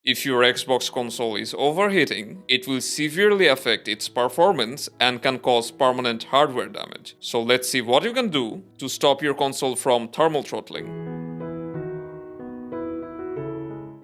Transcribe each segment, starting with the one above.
If your Xbox console is overheating, it will severely affect its performance and can cause permanent hardware damage. So let's see what you can do to stop your console from thermal throttling.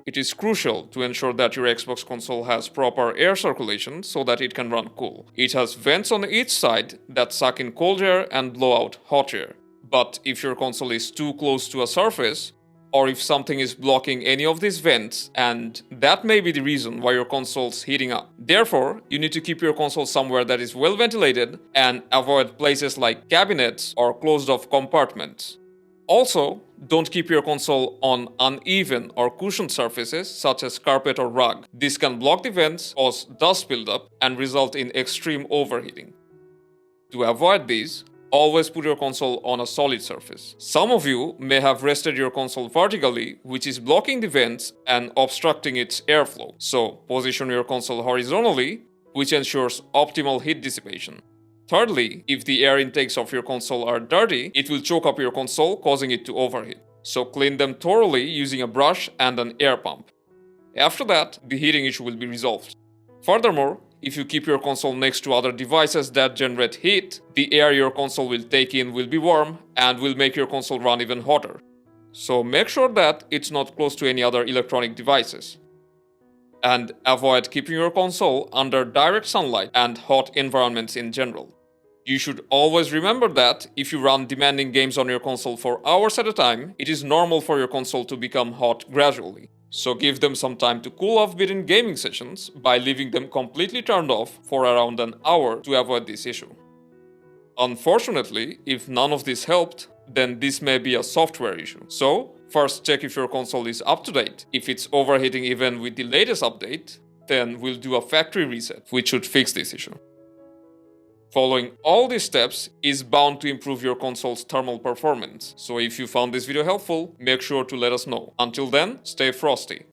It is crucial to ensure that your Xbox console has proper air circulation so that it can run cool. It has vents on each side that suck in cold air and blow out hot air. But if your console is too close to a surface, or if something is blocking any of these vents, and that may be the reason why your console's heating up. Therefore, you need to keep your console somewhere that is well ventilated and avoid places like cabinets or closed-off compartments. Also, don't keep your console on uneven or cushioned surfaces such as carpet or rug. This can block the vents, cause dust buildup, and result in extreme overheating. To avoid these, always put your console on a solid surface. Some of you may have rested your console vertically, which is blocking the vents and obstructing its airflow. So, position your console horizontally, which ensures optimal heat dissipation. Thirdly, if the air intakes of your console are dirty, it will choke up your console, causing it to overheat. So clean them thoroughly using a brush and an air pump. After that, the heating issue will be resolved. Furthermore, if you keep your console next to other devices that generate heat, the air your console will take in will be warm and will make your console run even hotter. So make sure that it's not close to any other electronic devices. And avoid keeping your console under direct sunlight and hot environments in general. You should always remember that if you run demanding games on your console for hours at a time, it is normal for your console to become hot gradually. So give them some time to cool off between gaming sessions by leaving them completely turned off for around an hour to avoid this issue. Unfortunately, if none of this helped, then this may be a software issue. So, first check if your console is up to date. If it's overheating even with the latest update, then we'll do a factory reset, which should fix this issue. Following all these steps is bound to improve your console's thermal performance. So if you found this video helpful, make sure to let us know. Until then, stay frosty.